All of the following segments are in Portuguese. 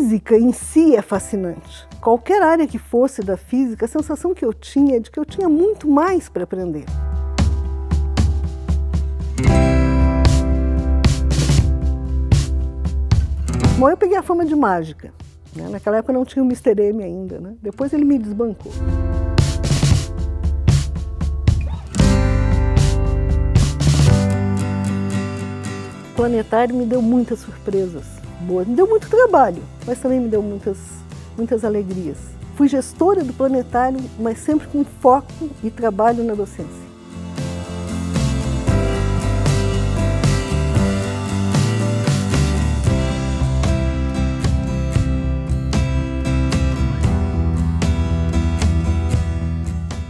física em si é fascinante. Qualquer área que fosse da física, a sensação que eu tinha é de que eu tinha muito mais para aprender. Bom, eu peguei a fama de mágica, né? Naquela época não tinha o Mr. M ainda, né? Depois ele me desbancou. O planetário me deu muitas surpresas boas, me deu muito trabalho, mas também me deu muitas alegrias. Fui gestora do planetário, mas sempre com foco e trabalho na docência.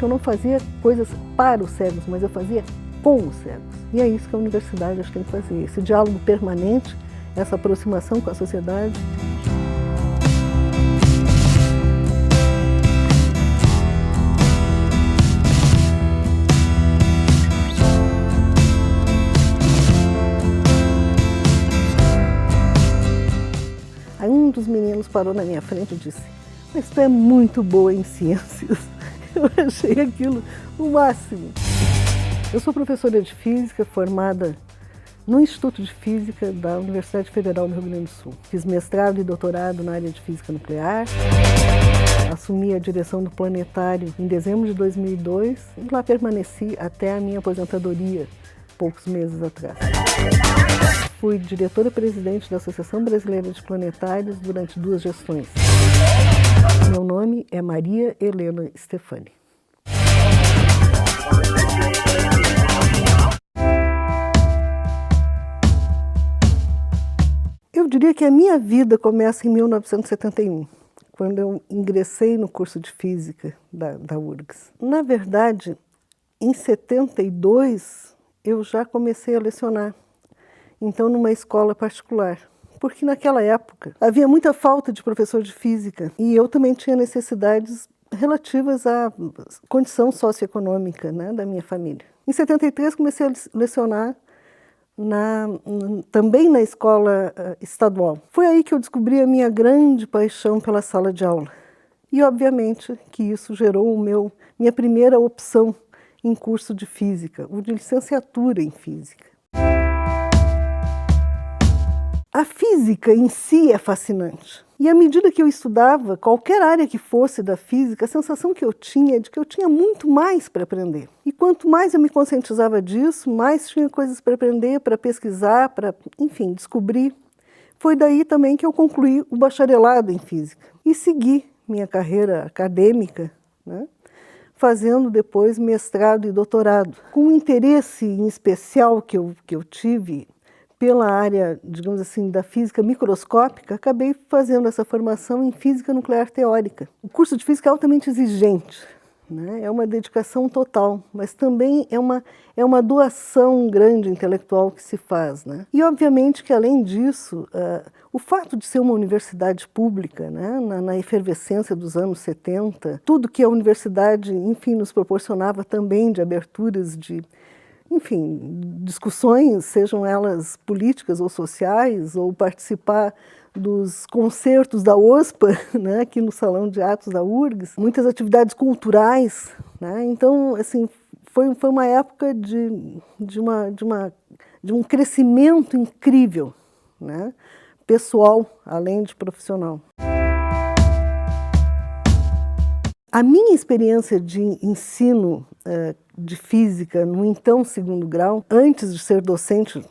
Eu não fazia coisas para os cegos, mas eu fazia com os cegos. E é isso que a universidade acho que tem que fazer, esse diálogo permanente, essa aproximação com a sociedade. Aí um dos meninos parou na minha frente e disse: "Mas tu é muito boa em ciências." Eu achei aquilo o máximo. Eu sou professora de física formada no Instituto de Física da Universidade Federal do Rio Grande do Sul. Fiz mestrado e doutorado na área de física nuclear. Assumi a direção do planetário em dezembro de 2002 e lá permaneci até a minha aposentadoria, poucos meses atrás. Fui diretora-presidente da Associação Brasileira de Planetários durante 2 gestões. Meu nome é Maria Helena Stefani. Eu diria que a minha vida começa em 1971, quando eu ingressei no curso de Física da URGS. Na verdade, em 72, eu já comecei a lecionar, então numa escola particular. Porque naquela época havia muita falta de professor de física e eu também tinha necessidades relativas à condição socioeconômica, né, da minha família. Em 73 comecei a lecionar também na escola estadual. Foi aí que eu descobri a minha grande paixão pela sala de aula. E obviamente que isso gerou minha primeira opção em curso de física, o de licenciatura em física. A física em si é fascinante. E à medida que eu estudava, qualquer área que fosse da física, a sensação que eu tinha é de que eu tinha muito mais para aprender. E quanto mais eu me conscientizava disso, mais tinha coisas para aprender, para pesquisar, para, enfim, descobrir. Foi daí também que eu concluí o bacharelado em física. E segui minha carreira acadêmica, né, fazendo depois mestrado e doutorado. Com um interesse em especial que eu tive pela área, digamos assim, da física microscópica, acabei fazendo essa formação em física nuclear teórica. O curso de física é altamente exigente, né? É uma dedicação total, mas também é uma doação grande intelectual que se faz, né? E obviamente que além disso, o fato de ser uma universidade pública, né, na efervescência dos anos 70, tudo que a universidade, enfim, nos proporcionava também de aberturas de, enfim, discussões, sejam elas políticas ou sociais, ou participar dos concertos da OSPA, né, aqui no Salão de Atos da URGS, muitas atividades culturais, né? Então, assim, foi uma época de um crescimento incrível, né, pessoal, além de profissional. A minha experiência de ensino de física no então 2º grau, antes de ser docente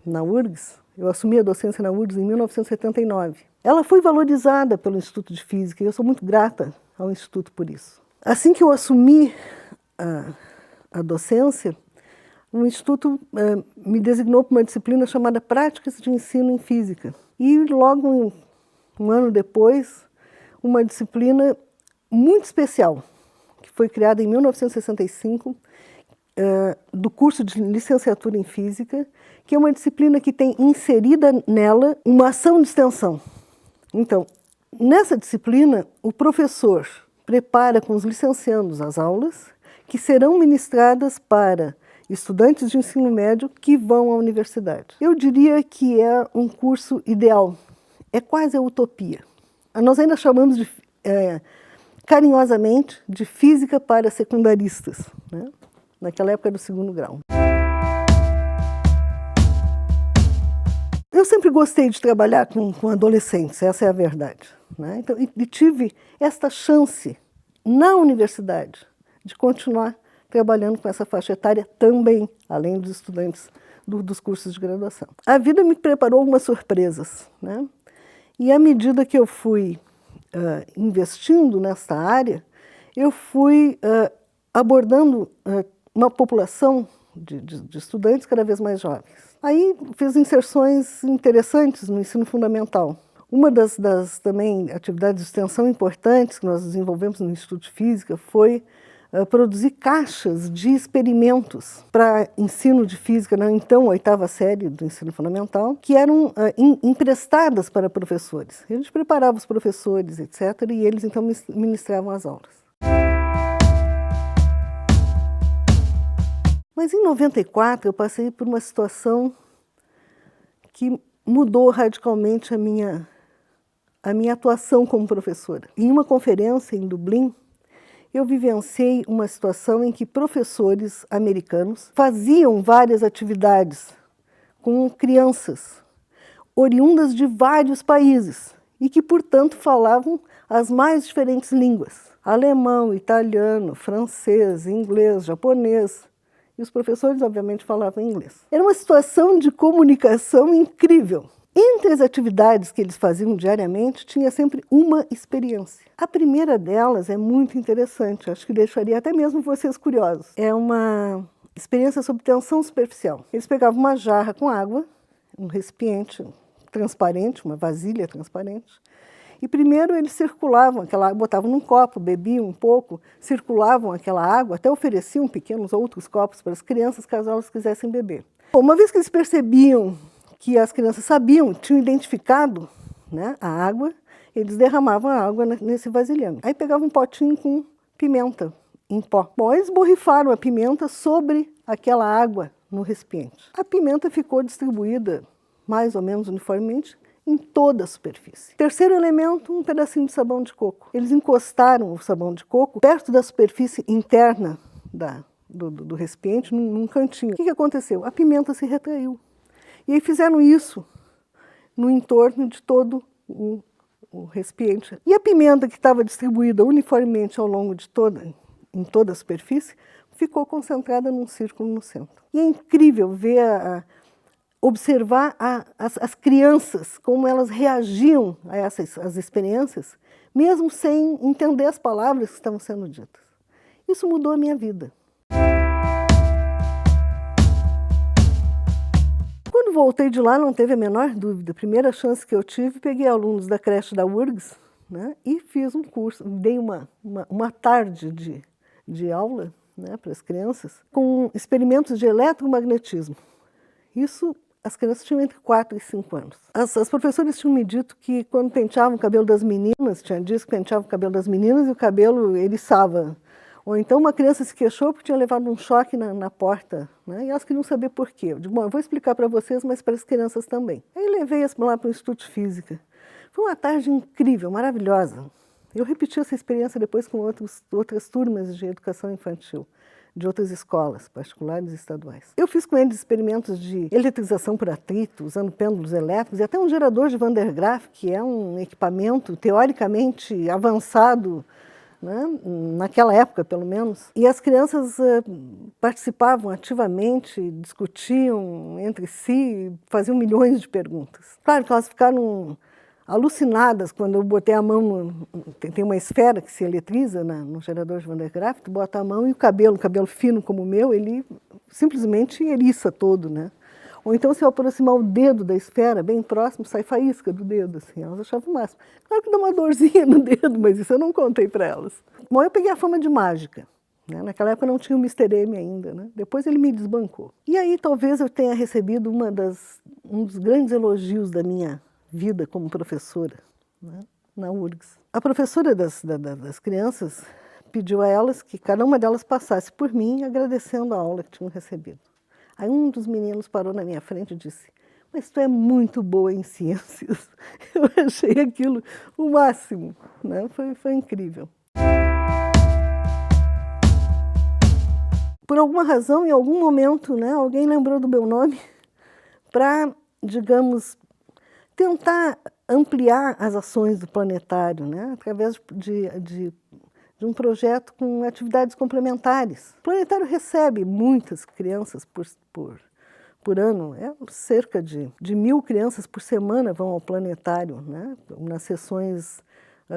na URGS, eu assumi a docência na URGS em 1979. Ela foi valorizada pelo Instituto de Física e eu sou muito grata ao Instituto por isso. Assim que eu assumi a docência, o Instituto me designou para uma disciplina chamada Práticas de Ensino em Física. E logo um ano depois, uma disciplina muito especial, que foi criada em 1965, do curso de licenciatura em Física, que é uma disciplina que tem inserida nela uma ação de extensão. Então, nessa disciplina, o professor prepara com os licenciandos as aulas, que serão ministradas para estudantes de ensino médio que vão à universidade. Eu diria que é um curso ideal, é quase a utopia, Nós ainda chamamos carinhosamente de física para secundaristas, né? Naquela época do segundo grau. Eu sempre gostei de trabalhar com adolescentes, essa é a verdade, né? Então, e tive esta chance na universidade de continuar trabalhando com essa faixa etária também, além dos estudantes dos cursos de graduação. A vida me preparou algumas surpresas, né? E à medida que eu fui investindo nessa área, eu fui abordando uma população de estudantes cada vez mais jovens. Aí fiz inserções interessantes no ensino fundamental. Uma das também atividades de extensão importantes que nós desenvolvemos no Instituto de Física foi produzir caixas de experimentos para ensino de física na então 8ª série do ensino fundamental, que eram emprestadas para professores. A gente preparava os professores, etc., e eles então ministravam as aulas. Mas em 94 eu passei por uma situação que mudou radicalmente a minha atuação como professora. Em uma conferência em Dublin, eu vivenciei uma situação em que professores americanos faziam várias atividades com crianças oriundas de vários países e que, portanto, falavam as mais diferentes línguas: alemão, italiano, francês, inglês, japonês. E os professores, obviamente, falavam inglês. Era uma situação de comunicação incrível. Entre as atividades que eles faziam diariamente, tinha sempre uma experiência. A primeira delas é muito interessante, acho que deixaria até mesmo vocês curiosos. É uma experiência sobre tensão superficial. Eles pegavam uma jarra com água, um recipiente transparente, uma vasilha transparente, e primeiro eles circulavam aquela água, botavam num copo, bebiam um pouco, circulavam aquela água, até ofereciam pequenos outros copos para as crianças, caso elas quisessem beber. Bom, uma vez que eles percebiam que as crianças sabiam, tinham identificado, né, a água, eles derramavam a água nesse vasilhame. Aí pegavam um potinho com pimenta em pó. Bom, eles borrifaram a pimenta sobre aquela água no recipiente. A pimenta ficou distribuída mais ou menos uniformemente em toda a superfície. Terceiro elemento, um pedacinho de sabão de coco. Eles encostaram o sabão de coco perto da superfície interna do recipiente, num cantinho. O que aconteceu? A pimenta se retraiu. E aí fizeram isso no entorno de todo o recipiente. E a pimenta que estava distribuída uniformemente ao longo em toda a superfície, ficou concentrada num círculo no centro. E é incrível ver observar as crianças, como elas reagiam a as experiências, mesmo sem entender as palavras que estavam sendo ditas. Isso mudou a minha vida. Quando voltei de lá, não teve a menor dúvida. A primeira chance que eu tive, peguei alunos da creche da URGS, né, e fiz um curso, dei uma tarde de aula, né, para as crianças, com experimentos de eletromagnetismo. Isso, as crianças tinham entre 4 e 5 anos. As professoras tinham me dito que quando penteavam o cabelo das meninas, tinha dias que penteavam o cabelo das meninas e o cabelo eriçava. Ou então uma criança se queixou porque tinha levado um choque na porta, né? E elas queriam saber por quê. Eu digo, bom, eu vou explicar para vocês, mas para as crianças também. Aí levei-as lá para o Instituto de Física. Foi uma tarde incrível, maravilhosa. Eu repeti essa experiência depois com outras turmas de educação infantil, de outras escolas, particulares e estaduais. Eu fiz com eles experimentos de eletrização por atrito, usando pêndulos elétricos, e até um gerador de Van der Graaf, que é um equipamento teoricamente avançado, né, naquela época, pelo menos. E as crianças participavam ativamente, discutiam entre si, faziam milhões de perguntas. Claro que elas ficaram alucinadas quando eu botei a mão, tem uma esfera que se eletriza no gerador de Van der Graaf, tu bota a mão e o cabelo fino como o meu, ele simplesmente eriça todo, né? Ou então, se eu aproximar o dedo da esfera, bem próximo, sai faísca do dedo, assim, elas achavam o máximo. Claro que dá uma dorzinha no dedo, mas isso eu não contei para elas. Bom, eu peguei a fama de mágica, né? Naquela época não tinha o Mr. M ainda, né? Depois ele me desbancou. E aí talvez eu tenha recebido um dos grandes elogios da minha vida como professora, né, na URGS. A professora das crianças pediu a elas que cada uma delas passasse por mim agradecendo a aula que tinham recebido. Aí um dos meninos parou na minha frente e disse, mas tu é muito boa em ciências. Eu achei aquilo o máximo, né? Foi incrível. Por alguma razão, em algum momento, né, alguém lembrou do meu nome para, digamos, tentar ampliar as ações do planetário, né, através de um projeto com atividades complementares. O planetário recebe muitas crianças por ano, cerca de 1.000 crianças por semana vão ao planetário, né, nas sessões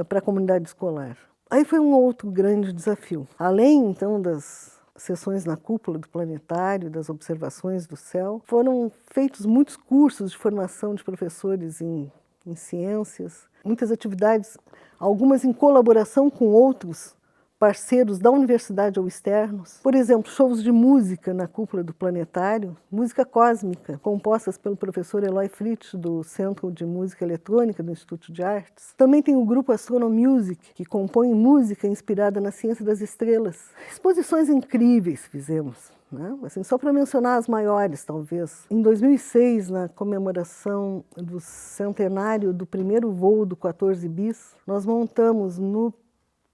para a comunidade escolar. Aí foi um outro grande desafio. Além, então, das sessões na cúpula do planetário, das observações do céu, foram feitos muitos cursos de formação de professores em ciências, muitas atividades, algumas em colaboração com outros parceiros da universidade ou externos. Por exemplo, shows de música na cúpula do planetário, música cósmica, compostas pelo professor Eloy Fritz, do Centro de Música Eletrônica do Instituto de Artes. Também tem o grupo Astronomusic, que compõe música inspirada na ciência das estrelas. Exposições incríveis fizemos, né? Assim, só para mencionar as maiores, talvez. Em 2006, na comemoração do centenário do primeiro voo do 14 bis, nós montamos no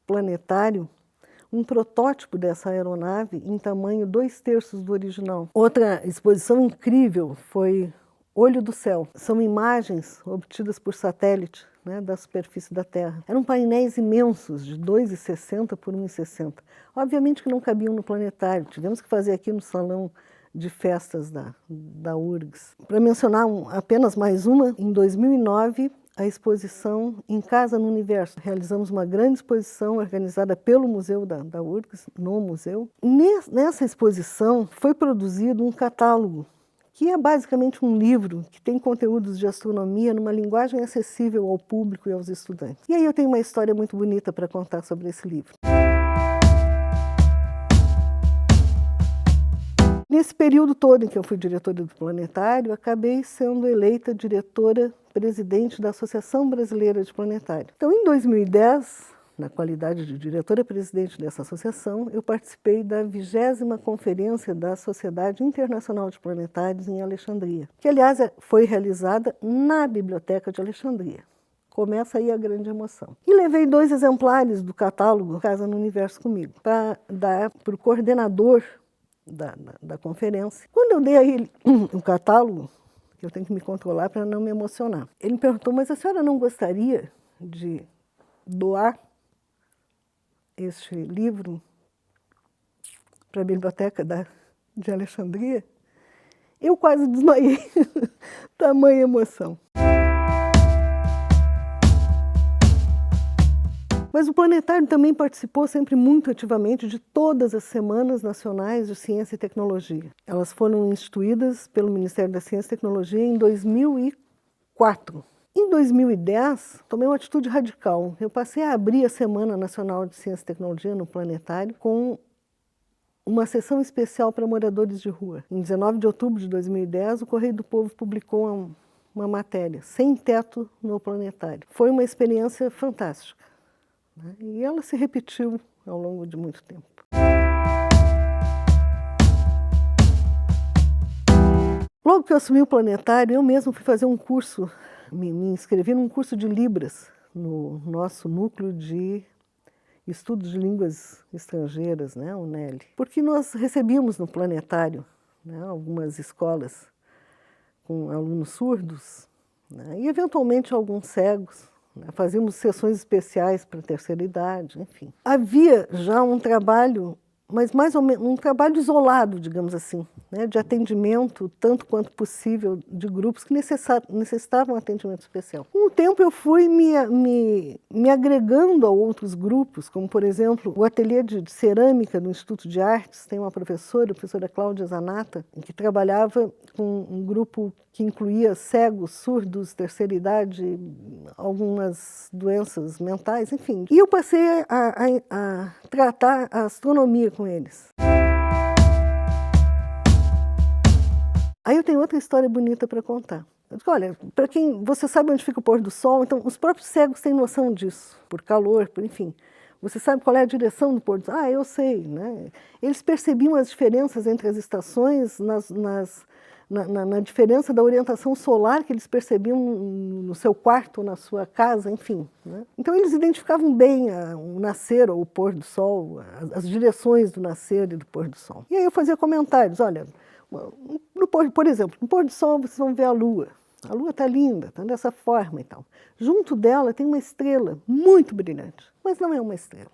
planetário um protótipo dessa aeronave em tamanho 2/3 do original. Outra exposição incrível foi Olho do Céu. São imagens obtidas por satélite, né, da superfície da Terra. Eram painéis imensos, de 2,60 por 1,60. Obviamente que não cabiam no planetário, tivemos que fazer aqui no salão de festas da URGS. Para mencionar apenas mais uma, em 2009, a exposição Em Casa no Universo. Realizamos uma grande exposição organizada pelo Museu da URGS, no museu. Nessa exposição foi produzido um catálogo, que é basicamente um livro que tem conteúdos de astronomia numa linguagem acessível ao público e aos estudantes. E aí eu tenho uma história muito bonita para contar sobre esse livro. Nesse período todo em que eu fui diretora do planetário, acabei sendo eleita diretora-presidente da Associação Brasileira de Planetário. Então, em 2010, na qualidade de diretora-presidente dessa associação, eu participei da 20ª Conferência da Sociedade Internacional de Planetários em Alexandria, que, aliás, foi realizada na Biblioteca de Alexandria. Começa aí a grande emoção. E levei 2 exemplares do catálogo Casa no Universo comigo, para dar para o coordenador da conferência. Quando eu dei a ele o catálogo, que eu tenho que me controlar para não me emocionar, ele me perguntou, mas a senhora não gostaria de doar este livro para a Biblioteca de Alexandria? Eu quase desmaiei, tamanha emoção. Mas o planetário também participou sempre muito ativamente de todas as Semanas Nacionais de Ciência e Tecnologia. Elas foram instituídas pelo Ministério da Ciência e Tecnologia em 2004. Em 2010, tomei uma atitude radical. Eu passei a abrir a Semana Nacional de Ciência e Tecnologia no planetário com uma sessão especial para moradores de rua. Em 19 de outubro de 2010, o Correio do Povo publicou uma matéria, Sem Teto no Planetário. Foi uma experiência fantástica. E ela se repetiu ao longo de muito tempo. Logo que eu assumi o planetário, eu mesmo fui fazer um curso, me inscrevi num curso de Libras, no nosso núcleo de estudos de línguas estrangeiras, né, o NELI. Porque nós recebíamos no planetário, né, algumas escolas com alunos surdos, né, e eventualmente alguns cegos. Fazíamos sessões especiais para a terceira idade, enfim. Havia já um trabalho, mas mais ou menos um trabalho isolado, digamos assim, né, de atendimento, tanto quanto possível, de grupos que necessitavam atendimento especial. Com o tempo eu fui me agregando a outros grupos, como, por exemplo, o ateliê de cerâmica do Instituto de Artes. Tem uma professora, a professora Cláudia Zanata, que trabalhava com um grupo que incluía cegos, surdos, terceira idade, algumas doenças mentais, enfim. E eu passei a tratar a astronomia com eles. Aí eu tenho outra história bonita para contar. Eu digo, olha, para quem você sabe onde fica o pôr do sol, então os próprios cegos têm noção disso, por calor, por enfim. Você sabe qual é a direção do pôr do sol? Ah, eu sei, né? Eles percebiam as diferenças entre as estações na diferença da orientação solar que eles percebiam no seu quarto, na sua casa, enfim, né? Então eles identificavam bem o nascer ou o pôr do sol, as direções do nascer e do pôr do sol. E aí eu fazia comentários, olha, por exemplo, no pôr do sol vocês vão ver a lua está linda, está dessa forma e tal. Junto dela tem uma estrela muito brilhante, mas não é uma estrela,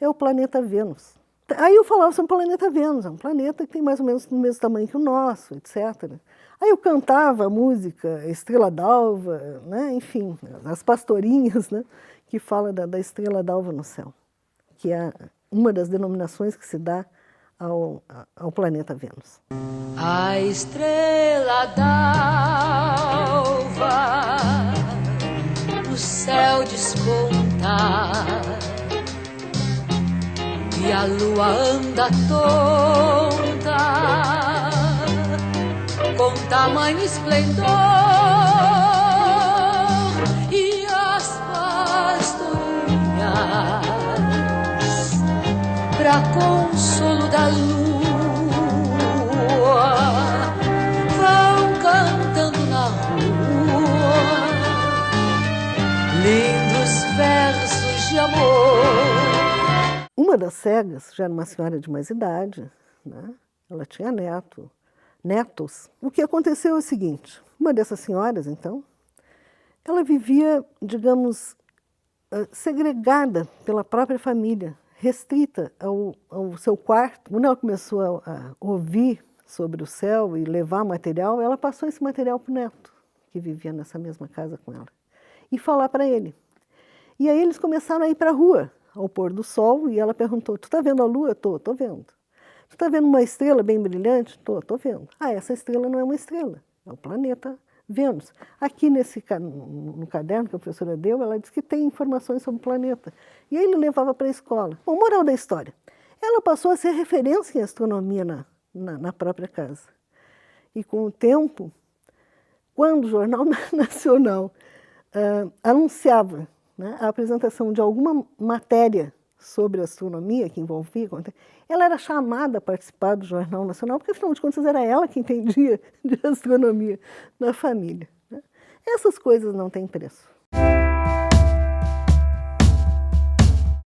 é o planeta Vênus. Aí eu falava sobre o planeta Vênus, é um planeta que tem mais ou menos o mesmo tamanho que o nosso, etc. Aí eu cantava a música Estrela d'Alva, né? Enfim, as pastorinhas, né? Que fala da Estrela d'Alva no céu, que é uma das denominações que se dá ao planeta Vênus. A estrela d'alva no céu desponta e a lua anda tonta com tamanho esplendor e as pastorinhas pra consolo da lua vão cantando na rua lindos versos de amor. Uma das cegas já era uma senhora de mais idade, né? Ela tinha netos. O que aconteceu é o seguinte, uma dessas senhoras, então, ela vivia, digamos, segregada pela própria família, restrita ao seu quarto. Quando ela começou a ouvir sobre o céu e levar material, ela passou esse material para o neto, que vivia nessa mesma casa com ela, e falar para ele. E aí eles começaram a ir para a rua, ao pôr do sol, e ela perguntou, tu está vendo a lua? Tô vendo. Tu está vendo uma estrela bem brilhante? Tô vendo. Ah, essa estrela não é uma estrela, é o planeta Vênus. Aqui no caderno que a professora deu, ela disse que tem informações sobre o planeta. E aí ele levava para a escola. Bom, moral da história, ela passou a ser referência em astronomia na própria casa. E com o tempo, quando o Jornal Nacional anunciava, né, a apresentação de alguma matéria sobre astronomia que envolvia, ela era chamada a participar do Jornal Nacional, porque afinal de contas era ela que entendia de astronomia na família, né? Essas coisas não têm preço.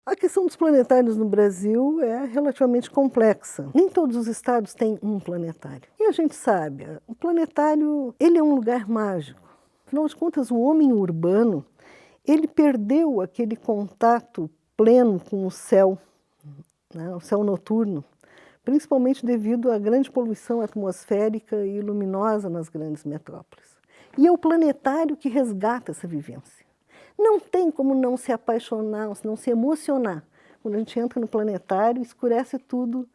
A questão dos planetários no Brasil é relativamente complexa. Nem todos os estados têm um planetário. E a gente sabe, o planetário ele é um lugar mágico. Afinal de contas, o homem urbano ele perdeu aquele contato pleno com o céu, né, o céu noturno, principalmente devido à grande poluição atmosférica e luminosa nas grandes metrópoles. E é o planetário que resgata essa vivência. Não tem como não se apaixonar, não se emocionar. Quando a gente entra no planetário, escurece tudo,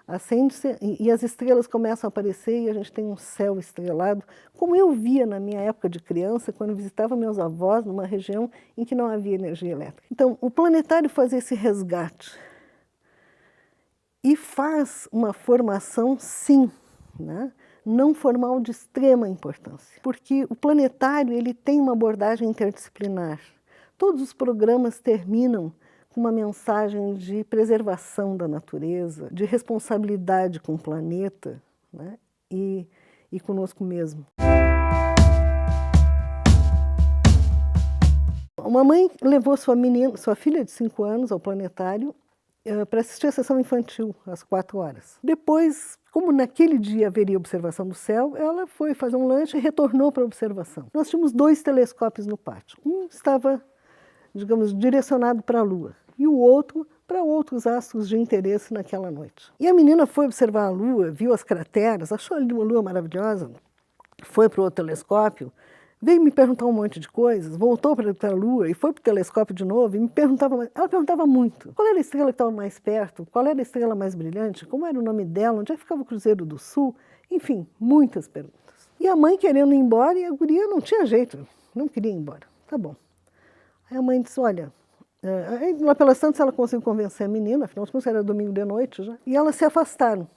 acende-se e as estrelas começam a aparecer e a gente tem um céu estrelado, como eu via na minha época de criança, quando visitava meus avós numa região em que não havia energia elétrica. Então, o planetário faz esse resgate e faz uma formação, sim, né? Não formal de extrema importância, porque o planetário ele tem uma abordagem interdisciplinar. Todos os programas terminam com uma mensagem de preservação da natureza, de responsabilidade com o planeta, né? e conosco mesmo. Uma mãe levou sua filha de 5 anos ao planetário para assistir a sessão infantil, às 4 horas. Depois, como naquele dia haveria observação do céu, ela foi fazer um lanche e retornou para a observação. Nós tínhamos 2 telescópios no pátio. Um estava, digamos, direcionado para a Lua e o outro para outros astros de interesse naquela noite. E a menina foi observar a Lua, viu as crateras, achou ali uma Lua maravilhosa, foi para o outro telescópio, veio me perguntar um monte de coisas, voltou para a Lua e foi para o telescópio de novo e me perguntava, ela perguntava muito. Qual era a estrela que estava mais perto? Qual era a estrela mais brilhante? Como era o nome dela? Onde é que ficava o Cruzeiro do Sul? Enfim, muitas perguntas. E a mãe querendo ir embora e a guria não tinha jeito, não queria ir embora. Tá bom. Aí a mãe disse, olha, lá pelas tantas ela conseguiu convencer a menina, afinal de contas era domingo de noite já, e elas se afastaram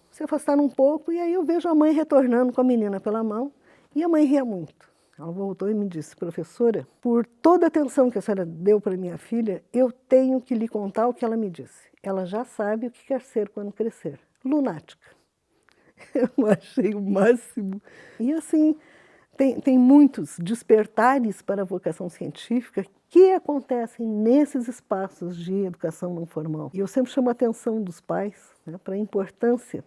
um pouco e aí eu vejo a mãe retornando com a menina pela mão e a mãe ria muito. Ela voltou e me disse, professora, por toda a atenção que a senhora deu para minha filha, eu tenho que lhe contar o que ela me disse. Ela já sabe o que quer ser quando crescer. Lunática. Eu achei o máximo. E assim, tem muitos despertares para a vocação científica que acontecem nesses espaços de educação não formal. E eu sempre chamo a atenção dos pais, né, para a importância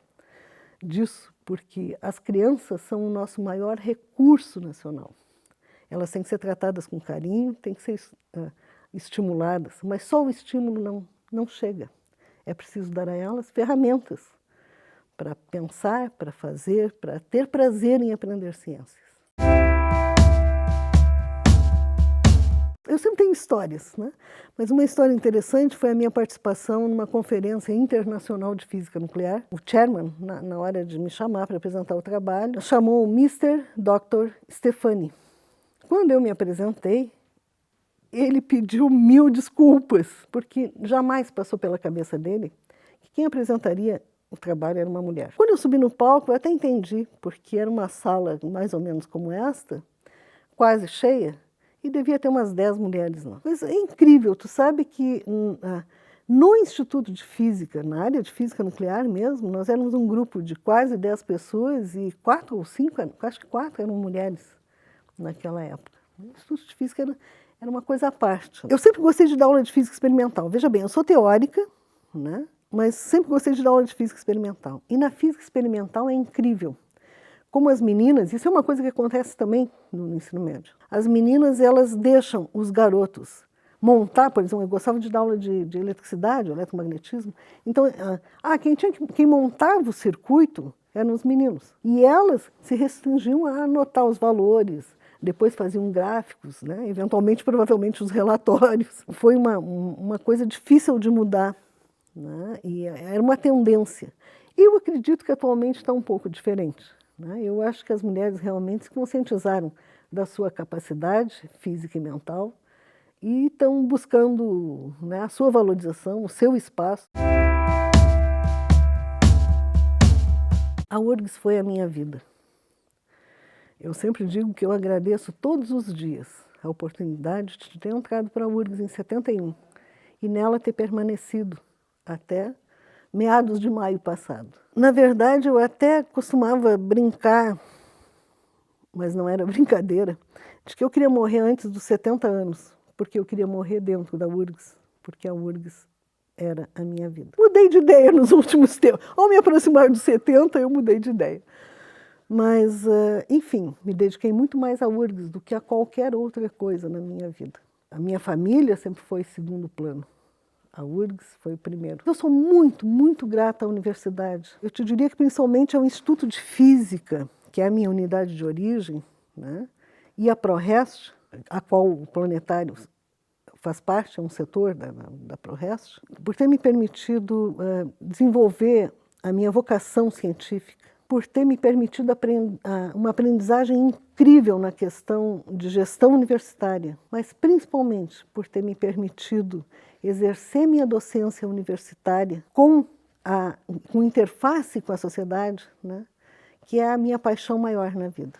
disso, porque as crianças são o nosso maior recurso nacional. Elas têm que ser tratadas com carinho, têm que ser estimuladas, mas só o estímulo não chega. É preciso dar a elas ferramentas para pensar, para fazer, para ter prazer em aprender ciências. Eu sempre tenho histórias, né? Mas uma história interessante foi a minha participação numa conferência internacional de física nuclear. O chairman, na hora de me chamar para apresentar o trabalho, chamou o Mr. Dr. Stefani. Quando eu me apresentei, ele pediu 1000 desculpas, porque jamais passou pela cabeça dele que quem apresentaria o trabalho era uma mulher. Quando eu subi no palco, eu até entendi, porque era uma sala mais ou menos como esta, quase cheia, e devia ter umas 10 mulheres lá. Mas é incrível, tu sabe que no Instituto de Física, na área de Física Nuclear mesmo, nós éramos um grupo de quase 10 pessoas e 4 ou 5, acho que 4 eram mulheres naquela época. O Instituto de Física era uma coisa à parte. Eu sempre gostei de dar aula de física experimental. Veja bem, eu sou teórica, né? Mas sempre gostei de dar aula de física experimental. E na física experimental é incrível. Como as meninas, isso é uma coisa que acontece também no ensino médio. As meninas, elas deixam os garotos montar, por exemplo, eu gostava de dar aula de eletricidade, eletromagnetismo. Então, quem montava o circuito eram os meninos. E elas se restringiam a anotar os valores, depois faziam gráficos, né? Eventualmente, provavelmente, os relatórios. Foi uma coisa difícil de mudar, né? E era uma tendência. E eu acredito que atualmente está um pouco diferente, né? Eu acho que as mulheres realmente se conscientizaram da sua capacidade física e mental e estão buscando, né, a sua valorização, o seu espaço. A URGS foi a minha vida. Eu sempre digo que eu agradeço todos os dias a oportunidade de ter entrado para a URGS em 71 e nela ter permanecido até meados de maio passado. Na verdade, eu até costumava brincar, mas não era brincadeira, de que eu queria morrer antes dos 70 anos, porque eu queria morrer dentro da URGS, porque a URGS era a minha vida. Mudei de ideia nos últimos tempos. Ao me aproximar dos 70, eu mudei de ideia. Mas, enfim, me dediquei muito mais à URGS do que a qualquer outra coisa na minha vida. A minha família sempre foi segundo plano. A URGS foi o primeiro. Eu sou muito, muito grata à universidade. Eu te diria que principalmente ao Instituto de Física, que é a minha unidade de origem, né? E a ProRest, a qual o planetário faz parte, é um setor da ProRest, por ter me permitido desenvolver a minha vocação científica, por ter me permitido uma aprendizagem incrível na questão de gestão universitária, mas principalmente por ter me permitido exercer minha docência universitária com interface com a sociedade, né, que é a minha paixão maior na vida.